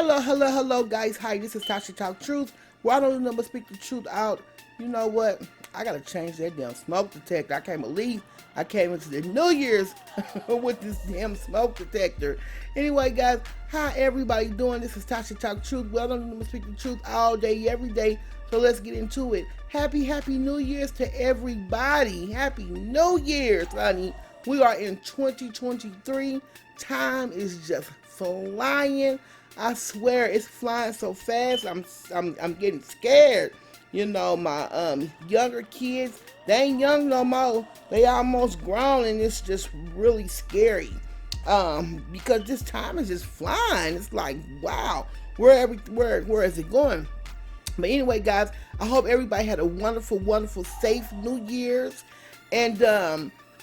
Hello, guys. Hi, this is Tasha Talk Truth. Well, I don't even know but speak the truth out. You know what? I gotta change that damn smoke detector. I can't believe I came into the New Year's with this damn smoke detector. Anyway, guys, how everybody doing? This is Tasha Talk Truth. Well, I don't even know but speak the truth all day, every day. So let's get into it. Happy New Year's to everybody. Happy New Year's, honey. We are in 2023. Time is just flying. I swear it's flying so fast. I'm getting scared. You know, my younger kids, they ain't young no more. They almost grown, and it's just really scary. Because this time is just flying. It's like, wow, where is it going? But anyway, guys, I hope everybody had a wonderful, safe New Year's, and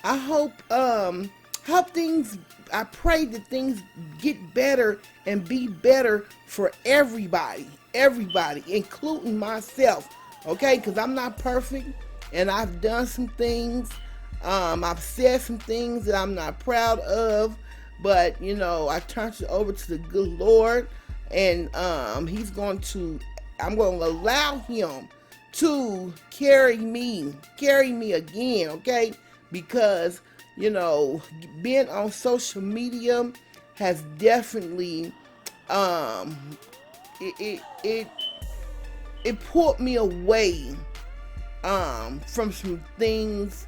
I hope things. I pray that things get better and be better for everybody, including myself. Okay, because I'm not perfect, and I've done some things. I've said some things that I'm not proud of, but you know, I turned it over to the good Lord, and He's going to. I'm going to allow Him to carry me again. Okay, because you know, being on social media has definitely it pulled me away from some things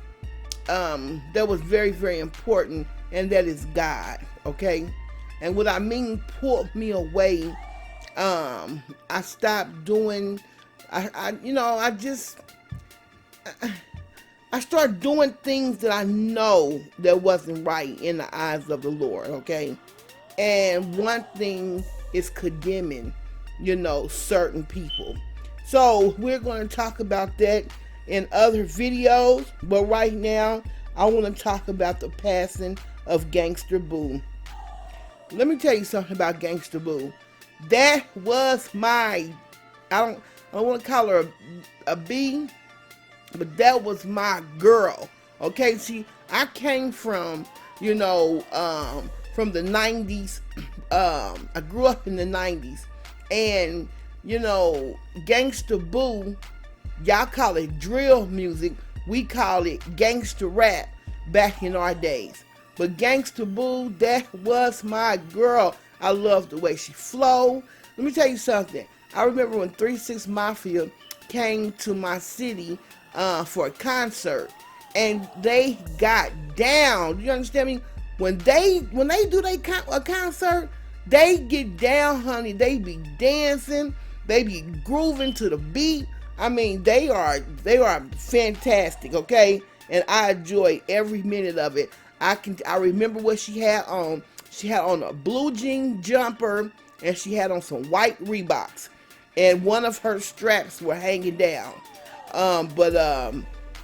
that was very important, and that is God. Okay, and what I mean pulled me away, I stopped doing. I started doing things that I know that wasn't right in the eyes of the Lord, okay? And one thing is condemning, certain people. So we're going to talk about that in other videos, but right now I want to talk about the passing of Gangsta Boo. Let me tell you something about Gangsta Boo. That was my, I don't want to call her a B, but that was my girl. Okay, see, I came from, from the 90s. I grew up in the 90s. And, Gangsta Boo, y'all call it drill music. We call it gangsta rap back in our days. But Gangsta Boo, that was my girl. I loved the way she flowed. Let me tell you something. I remember when 3-6 Mafia came to my city for a concert, and they got down. You understand me? When they do a concert, they get down, honey. They be dancing, they be grooving to the beat. I mean, they are fantastic, okay? And I enjoy every minute of it. I remember what she had on. She had on a blue jean jumper, and she had on some white Reeboks, and one of her straps were hanging down.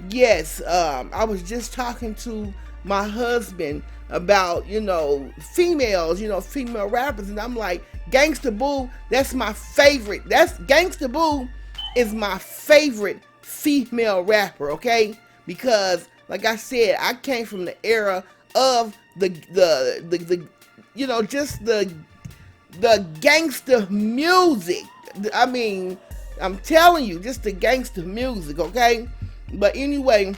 Yes, I was just talking to my husband about, females, female rappers, and I'm like, Gangsta Boo, that's my favorite. Gangsta Boo is my favorite female rapper, okay? Because, like I said, I came from the era of the gangster music. I mean, I'm telling you, just the gangster music, okay? But anyway,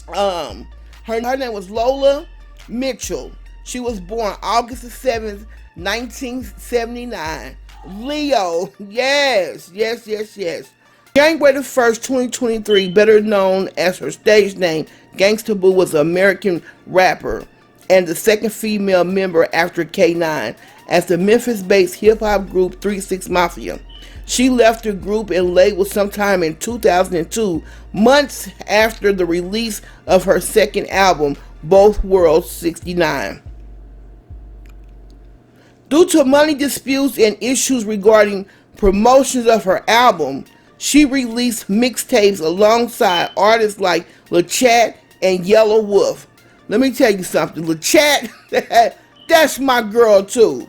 her name was Lola Mitchell. She was born August the 7th, 1979. Leo, yes. January the 1st, 2023, better known as her stage name, Gangsta Boo was an American rapper and the second female member after K9 as the Memphis-based hip-hop group 3-6 Mafia. She left the group and label sometime in 2002, months after the release of her second album, Both Worlds 69. Due to money disputes and issues regarding promotions of her album, she released mixtapes alongside artists like LaChat and Yellow Wolf. Let me tell you something, LaChat, that's my girl too.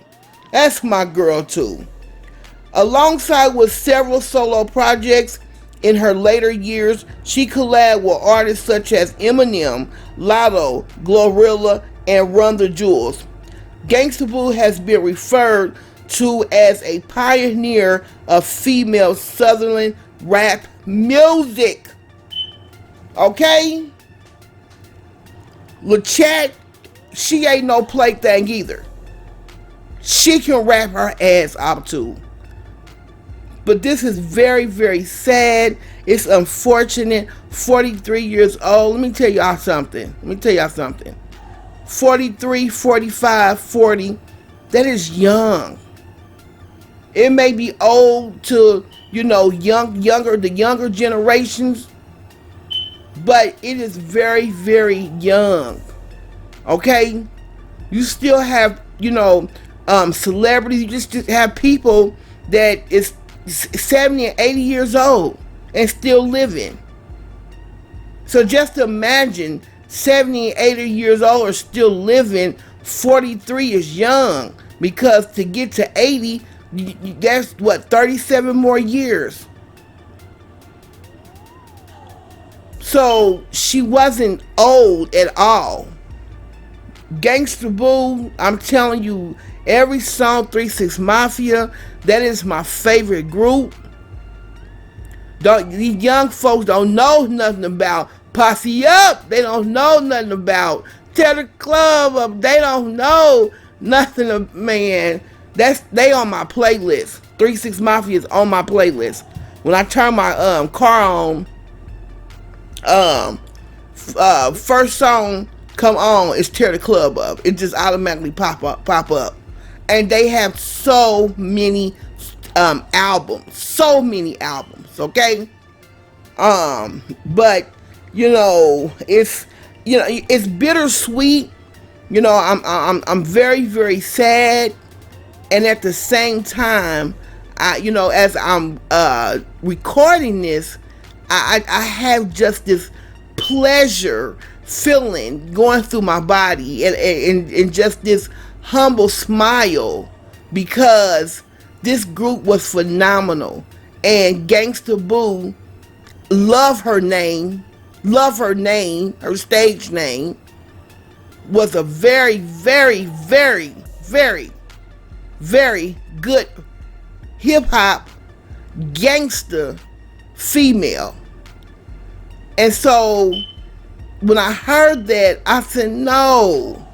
Alongside with several solo projects in her later years, she collabed with artists such as Eminem, Lotto, Glorilla, and Run the Jewels. Gangsta Boo has been referred to as a pioneer of female Southern rap music. Okay? LaChat, she ain't no plaything either. She can rap her ass off too. But this is very, very sad. It's unfortunate. 43 years old. Let me tell y'all something. 43, 45, 40. That is young. It may be old to, the younger generations. But it is very, very young. Okay? You still have, celebrities. You just have people that is 70 and 80 years old and still living. So just imagine 70 and 80 years old are still living. 43 is young, because to get to 80, that's 37 more years. So she wasn't old at all. Gangsta Boo, I'm telling you, every song, 3 6 Mafia, that is my favorite group. These young folks don't know nothing about Posse Up. They don't know nothing about Tear the Club Up. They don't know nothing man. They on my playlist. 3 6 Mafia is on my playlist. When I turn my car on, first song come on is Tear the Club Up. It just automatically pop up. And they have so many albums, okay? But it's bittersweet. I'm very, very sad, and at the same time, as I'm recording this, I have just this pleasure feeling going through my body, and just this humble smile, because this group was phenomenal. And Gangsta Boo, love her name, her stage name, was a very, very, very, very, very good hip-hop gangster female. And so when I heard that, I said, no,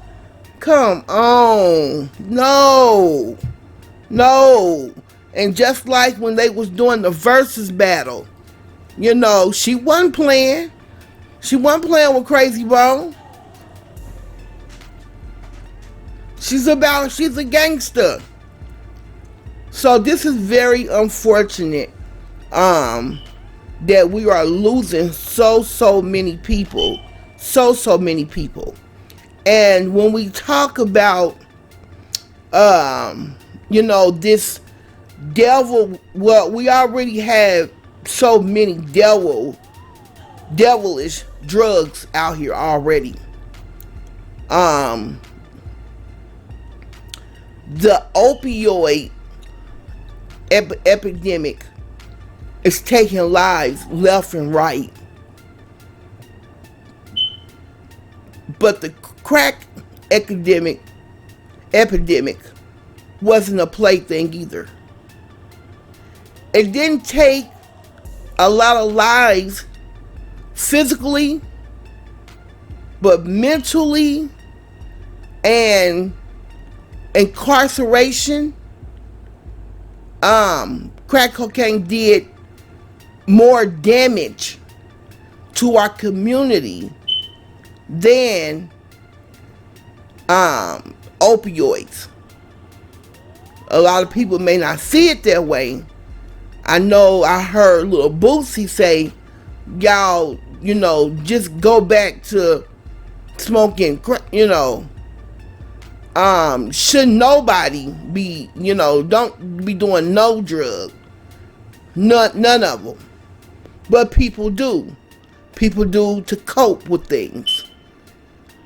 come on, no. And just like when they was doing the versus battle, she wasn't playing. She wasn't playing with Crazy Bone. She's a gangster. So this is very unfortunate that we are losing so many people. So many people. And when we talk about this devil, well, we already have so many devilish drugs out here already. The opioid epidemic is taking lives left and right. But the crack epidemic wasn't a plaything either. It didn't take a lot of lives physically, but mentally and incarceration. Crack cocaine did more damage to our community than opioids. A lot of people may not see it that way. I know I heard Lil Boosie say, y'all, just go back to smoking, should nobody be, don't be doing no drug. None of them. But people do. People do to cope with things.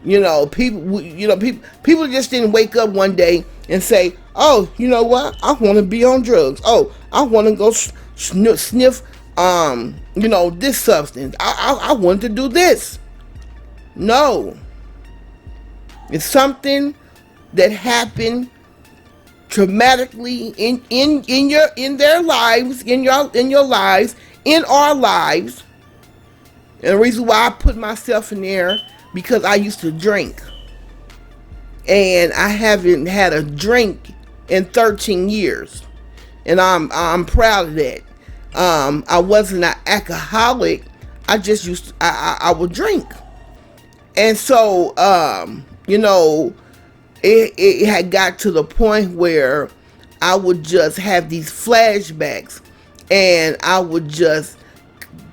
People just didn't wake up one day and say, oh, you know what? I want to be on drugs. Oh, I want to go sniff, this substance. I want to do this. No. It's something that happened traumatically in their lives, in your lives, in our lives. And the reason why I put myself in there, because I used to drink, and I haven't had a drink in 13 years, and I'm proud of that. I wasn't an alcoholic. I just used to, I would drink, and so it had got to the point where I would just have these flashbacks, and I would just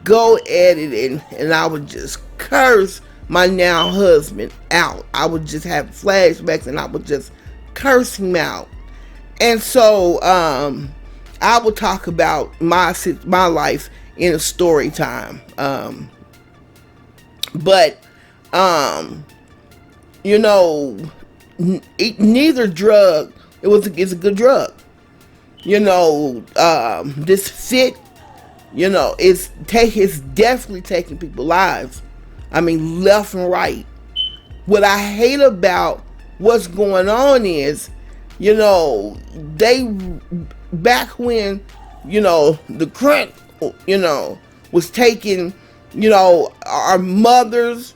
go at it, and I would just curse my now husband out. I would just have flashbacks, and I would just curse him out. And so I would talk about my life in a story time. But neither drug, it's a good drug. This fit, it's definitely taking people's lives. I mean, left and right. What I hate about what's going on is, they, back when, the crack, was taking, our mothers,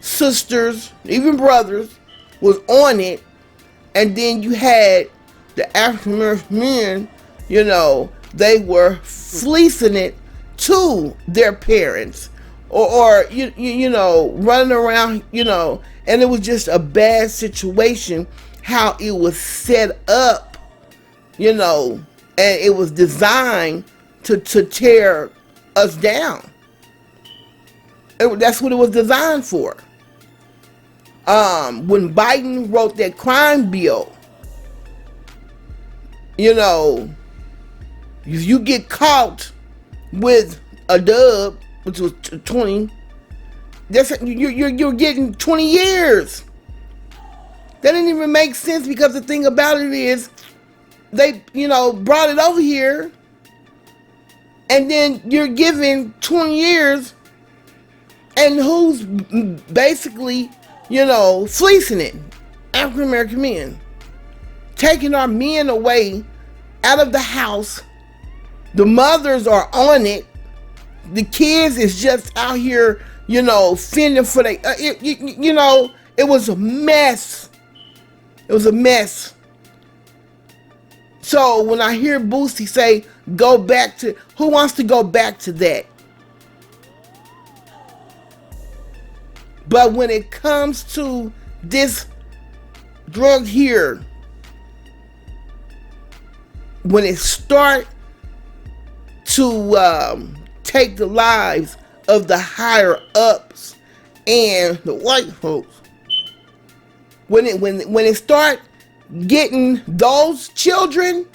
sisters, even brothers was on it. And then you had the African American men, they were fleecing it to their parents, or running around, and it was just a bad situation how it was set up, and it was designed to tear us down. That's what it was designed for. When Biden wrote that crime bill, if you get caught with a dub, which was 20, you're getting 20 years. That didn't even make sense, because the thing about it is, they, brought it over here, and then you're given 20 years, and who's basically, fleecing it? African American men. Taking our men away out of the house. The mothers are on it. The kids is just out here, fending for they. It was a mess. It was a mess. So when I hear Boosie say, go back to, who wants to go back to that? But when it comes to this drug here, when it start to take the lives of the higher ups and the white folks, when it start getting those children,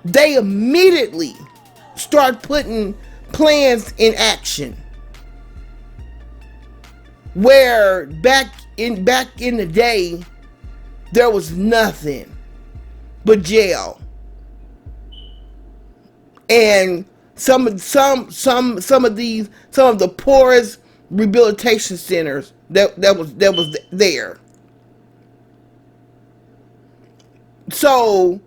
they immediately start putting plans in action. Where back in the day, there was nothing but jail, and some of the poorest rehabilitation centers that was there. So,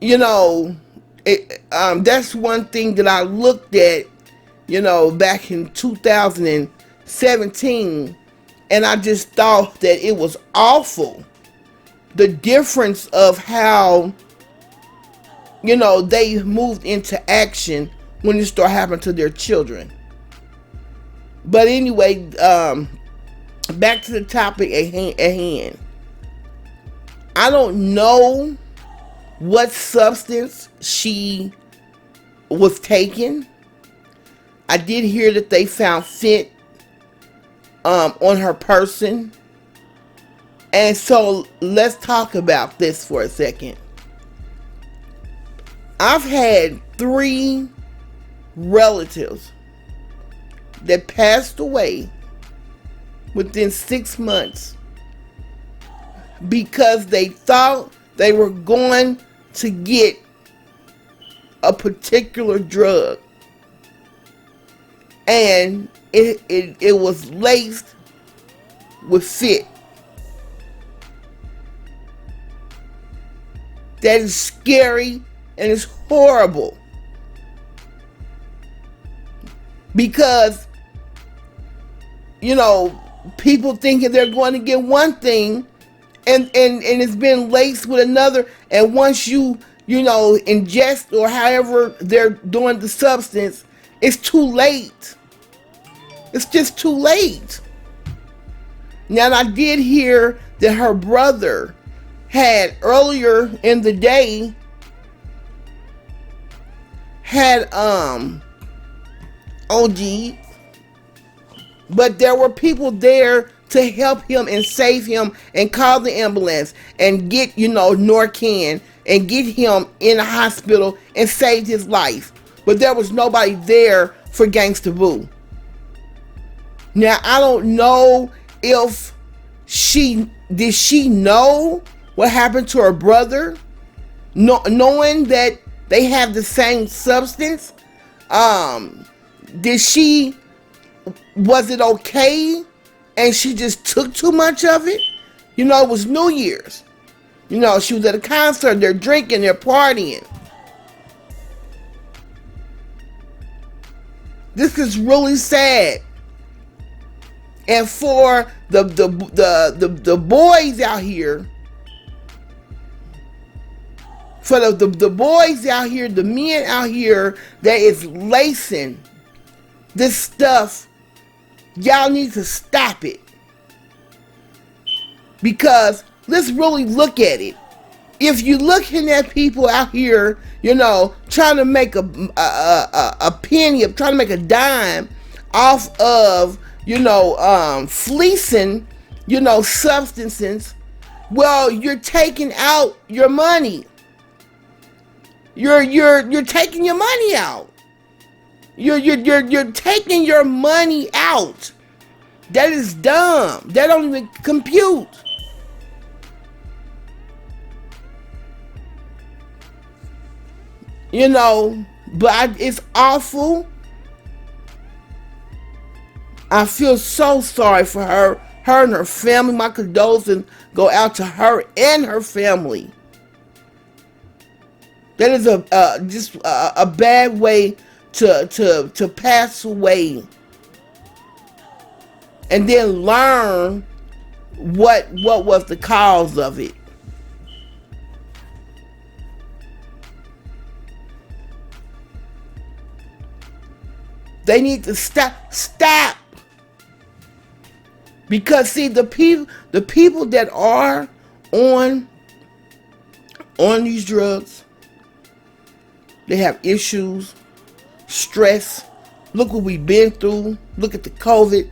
that's one thing that I looked at, back in 2017, and I just thought that it was awful. The difference of how, they moved into action when it started happening to their children. But anyway, back to the topic at hand. I don't know what substance she was taking. I did hear that they found fent on her person. And so let's talk about this for a second. I've had 3 relatives that passed away within 6 months because they thought they were going to get a particular drug, and it was laced with fent. that is scary and it's horrible. Because, you know, people thinking they're going to get one thing and it's been laced with another. And once you ingest or however they're doing the substance, it's too late. It's just too late. Now, I did hear that her brother had earlier in the day had OG, but there were people there to help him and save him and call the ambulance and get, Narcan and get him in the hospital and save his life. But there was nobody there for Gangsta Boo. Now, I don't know if did she know what happened to her brother, knowing that they have the same substance. Was it okay and she just took too much of it? It was New Year's. She was at a concert, they're drinking, they're partying. This is really sad. And for the boys out here, for the boys out here, the men out here that is lacing this stuff, y'all need to stop it. Because let's really look at it. If you're looking at people out here, trying to make a penny, trying to make a dime off of, fleecing, substances, well, you're taking out your money. You're taking your money out. You're taking your money out. That is dumb. That don't even compute. But it's awful. I feel so sorry for her and her family. My condolences go out to her and her family. That is just a bad way to pass away, and then learn what was the cause of it. They need to stop. Because see, the people that are on these drugs, they have issues, stress. Look what we've been through. Look at the COVID.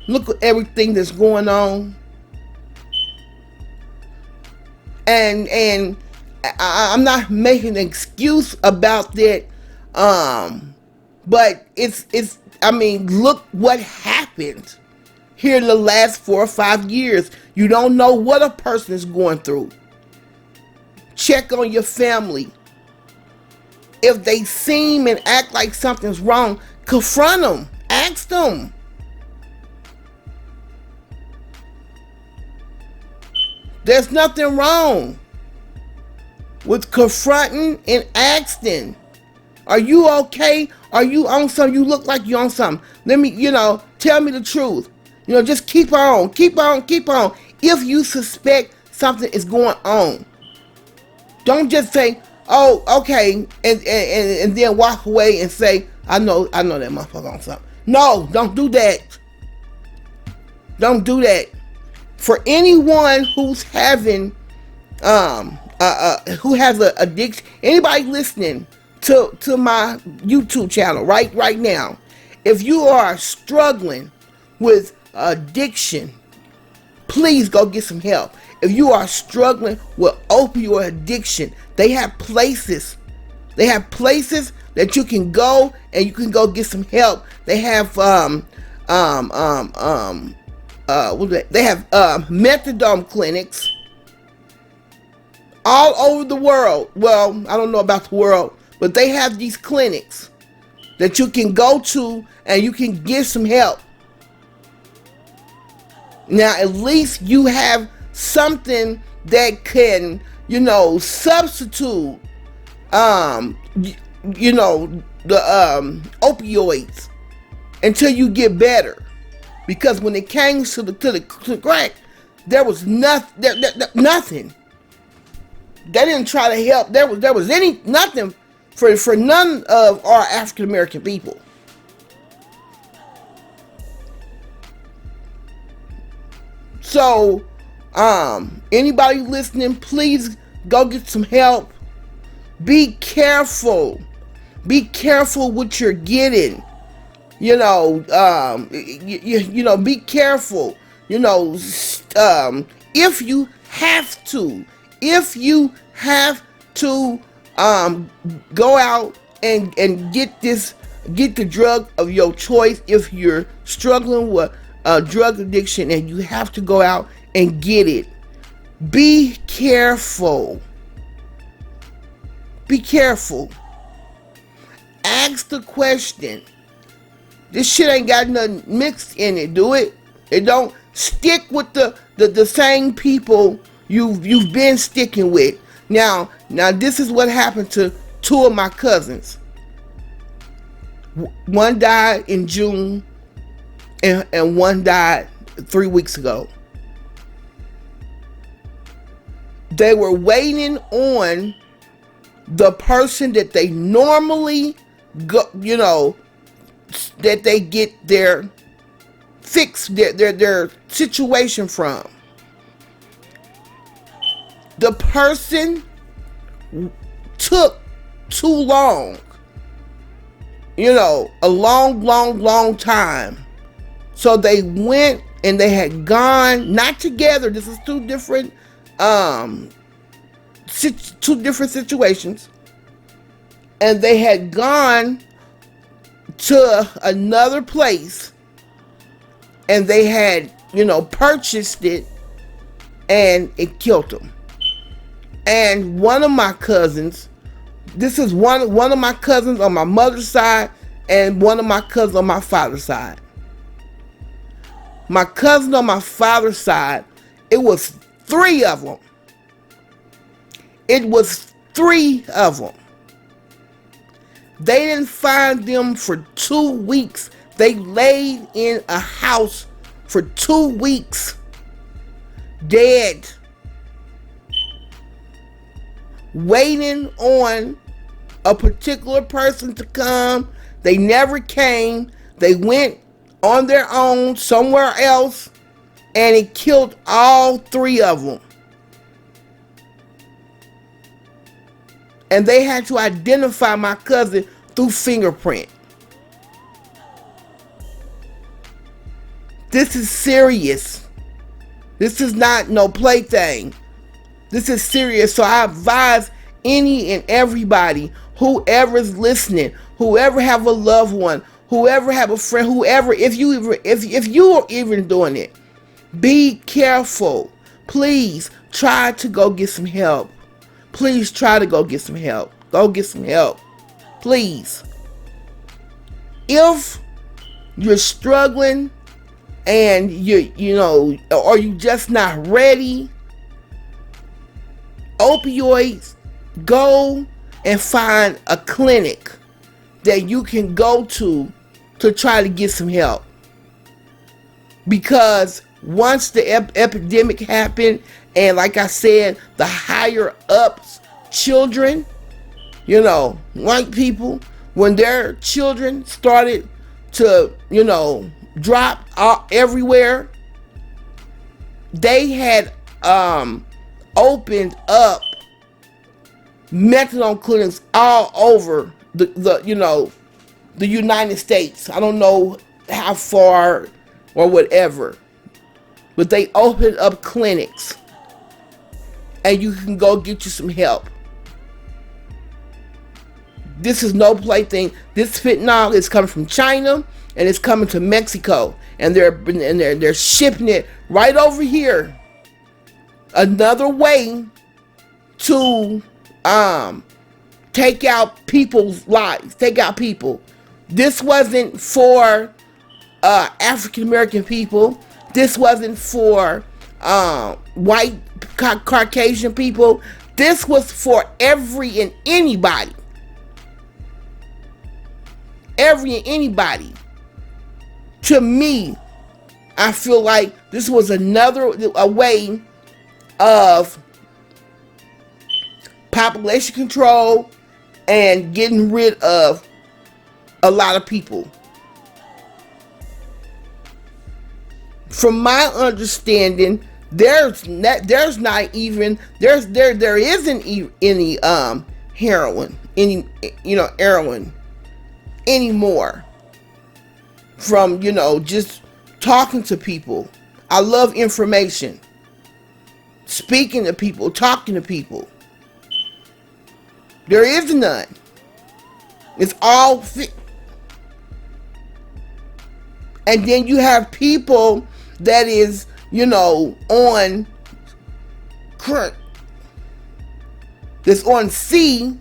Look at everything that's going on. And I'm not making an excuse about that. But it's look what happened here in the last 4 or 5 years. You don't know what a person is going through. Check on your family. If they seem and act like something's wrong, confront them. Ask them. There's nothing wrong with confronting and asking. Are you okay? Are you on something? You look like you're on something. Let me, tell me the truth. Just keep on. If you suspect something is going on, don't just say, oh, okay, and then walk away and say, I know that motherfucker on something. No, don't do that. Don't do that. For anyone who's having, who has an addiction, anybody listening to my YouTube channel right now, if you are struggling with addiction, please go get some help. If you are struggling with opioid addiction, they have places that you can go and you can go get some help. They have they have methadone clinics all over the world. Well, I don't know about the world, but they have these clinics that you can go to and you can get some help. Now, at least you have something that can, substitute, the opioids until you get better. Because when it came to the crack, there was nothing. They didn't try to help. There was nothing for none of our African American people. So, anybody listening, please go get some help. Be careful. Be careful what you're getting. Be careful. If you have to, go out and get the drug of your choice. If you're struggling with drug addiction and you have to go out and get it, be careful. Be careful. Ask the question. This shit ain't got nothing mixed in it, do it? It don't stick with the same people you've been sticking with. Now this is what happened to two of my cousins. One died in June and one died 3 weeks ago. They were waiting on the person that they normally go, that they get their fix their situation from. The person took too long, a long time. So they went and they had gone, not together. This is two different situations. And they had gone to another place and they had, purchased it and it killed them. And one of my cousins, this is one of my cousins on my mother's side and one of my cousins on my father's side. My cousin on my father's side, it was 3 of them. It was 3 of them. They didn't find them for 2 weeks. They laid in a house for 2 weeks, dead, waiting on a particular person to come. They never came. They went on their own somewhere else, and it killed all 3 of them. And they had to identify my cousin through fingerprint. This is serious. This is not no plaything. This is serious. So I advise any and everybody, whoever's listening, whoever have a loved one, whoever have a friend, whoever, if you are even doing it, be careful. Please try to go get some help. Please try to go get some help. Go get some help. Please. If you're struggling and or you just not ready, opioids, go and find a clinic that you can go to try to get some help. Because once the epidemic happened, and like I said, the higher ups children, white people, when their children started to, drop out everywhere, they had opened up methadone clinics all over the United States. I don't know how far or whatever, but they opened up clinics and you can go get you some help. This is no plaything. This fentanyl is coming from China and it's coming to Mexico, and they're shipping it right over here. Another way to take out people's lives, take out people. This wasn't for African American people. This wasn't for white Caucasian people. This was for every and anybody. Every and anybody. To me, I feel like this was a way of population control and getting rid of a lot of people. From my understanding, there isn't any heroin, heroin anymore. From just talking to people. I love information. Speaking to people, talking to people. There is none. It's all and then you have people that is, on crack, that's on C,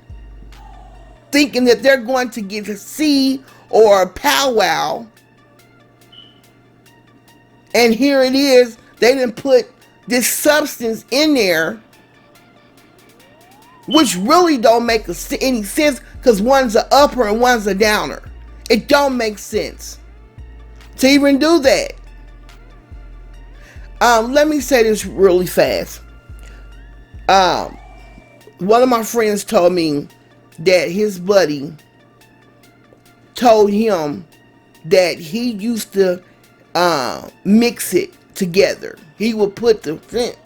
thinking that they're going to get a C or a powwow. And here it is, they didn't put this substance in there, which really don't make any sense, because one's a upper and one's a downer. It don't make sense to even do that. Let me say this really fast. One of my friends told me that his buddy told him that he used to mix it together. He would put the fent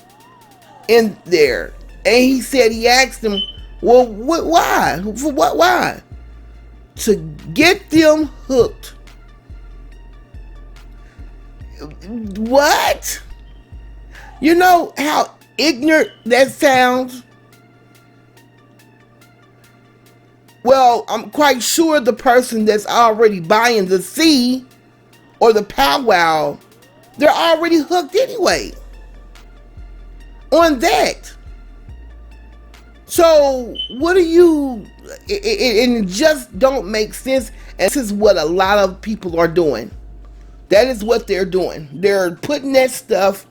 in there, and he said he asked him, "Well, why? For what? Why? To get them hooked." What? You know how ignorant that sounds? Well, I'm quite sure the person that's already buying the C or the powwow, they're already hooked anyway on that. So what do you, it just don't make sense. And this is what a lot of people are doing. That is what they're doing. They're putting that stuff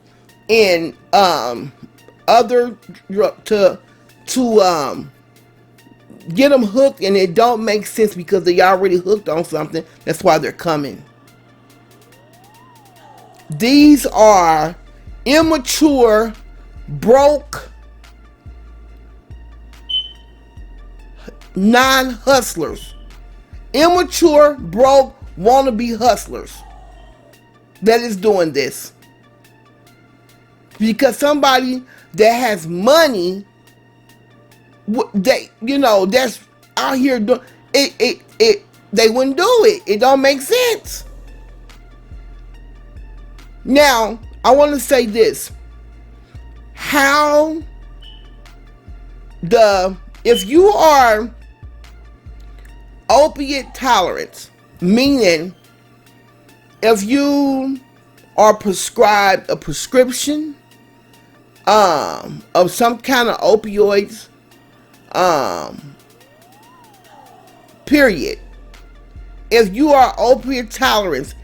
in other to get them hooked, and it don't make sense because they already hooked on something. That's why they're coming. These are immature, broke, non-hustlers. Immature, broke, wannabe hustlers that is doing this. Because somebody that has money, that's out here doing it, they wouldn't do it. It don't make sense. Now, I want to say this. If you are opiate tolerant, meaning if you are prescribed a prescription of some kind of opioids, period. If you are opiate tolerant,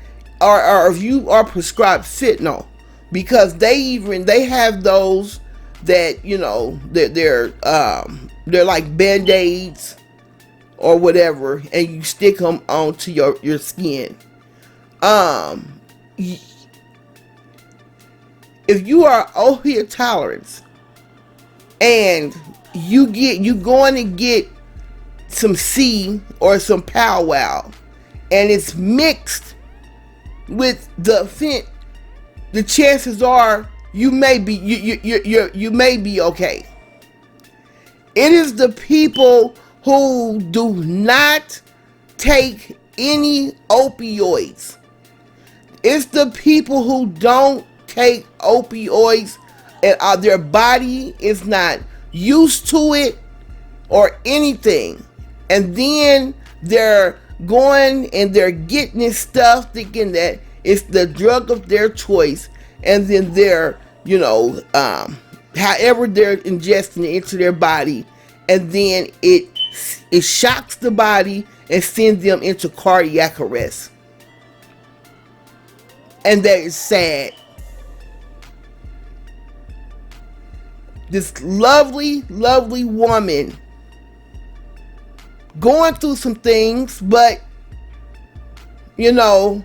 or if you are prescribed fentanyl, because they have those that they're like Band-Aids or whatever, and you stick them onto your skin. If you are opiate tolerant and you going to get some C or some powwow, and it's mixed with the fent, the chances are you may be you may be okay. It is the people who do not take any opioids. It's the people who don't take opioids and their body is not used to it or anything, and then they're going and they're getting this stuff thinking that it's the drug of their choice, and then they're however they're ingesting it into their body, and then it shocks the body and sends them into cardiac arrest. And that is sad. This lovely, lovely woman going through some things, but you know,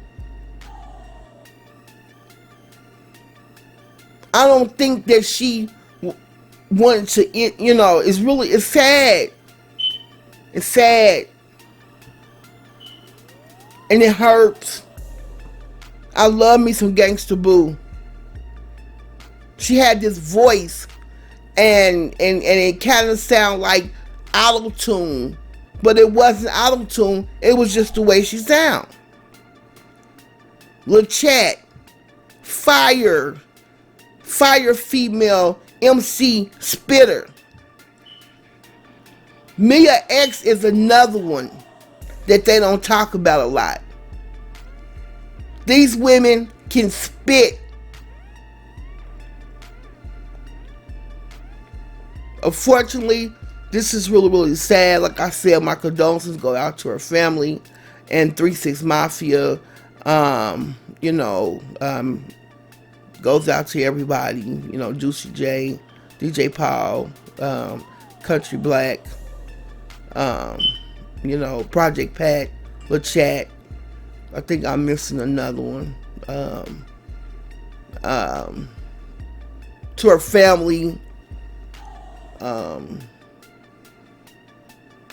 I don't think that she wanted to, you know, it's sad. It's sad. And it hurts. I love me some Gangsta Boo. She had this voice and it kind of sounded like auto-tune. But it wasn't auto-tune. It was just the way she sound. Lil Chat. Fire female MC spitter. Mia X is another one that they don't talk about a lot. These women can spit. Unfortunately, this is really, really sad. Like I said, my condolences go out to her family and 3-6 Mafia. You know, goes out to everybody. You know, Juicy J, DJ Paul, Country Black, you know, Project Pat, Lil Chat. I think I'm missing another one. To her family.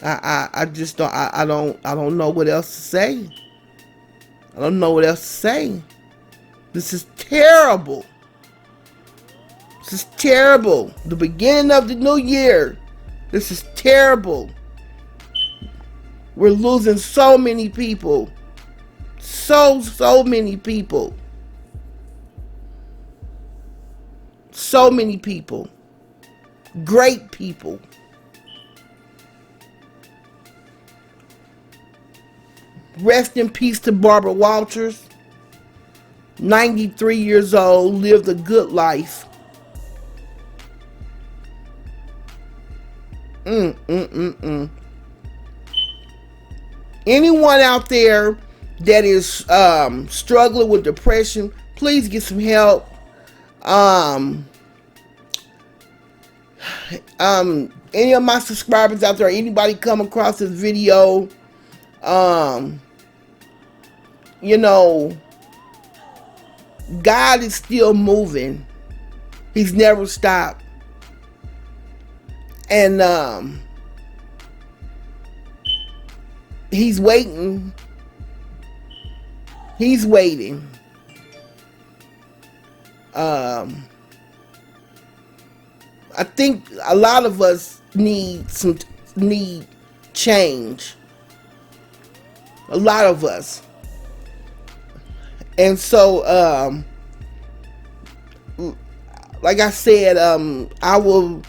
I just don't know what else to say. I don't know what else to say. This is terrible. This is terrible. The beginning of the new year. This is terrible. We're losing so many people. So many people. So many people. Great people. Rest in peace to Barbara Walters. 93 years old, lived a good life. Anyone out there that is struggling with depression, please get some help. Any of my subscribers out there, anybody come across this video, you know, God is still moving. He's never stopped. And he's waiting. He's waiting. I think a lot of us need change. A lot of us. And so, like I said, I will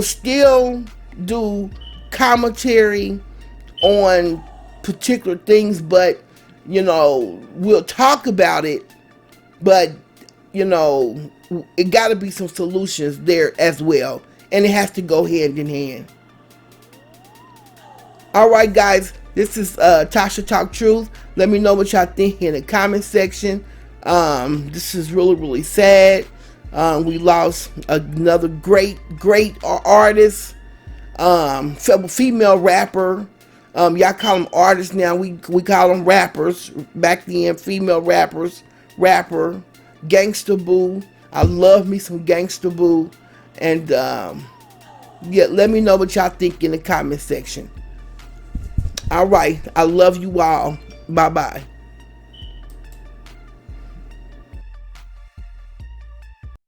still do commentary on particular things, but, you know, we'll talk about it, but, you know, it got to be some solutions there as well, and it has to go hand in hand. All right, guys, this is Tasha Talk Truth. Let me know what y'all think in the comment section. This is really, really sad. We lost another great artist, female rapper. Y'all call them artists now. We call them rappers. Back then, female rappers. Rapper, Gangsta Boo. I love me some Gangsta Boo. And yeah, let me know what y'all think in the comment section. All right, I love you all. Bye bye.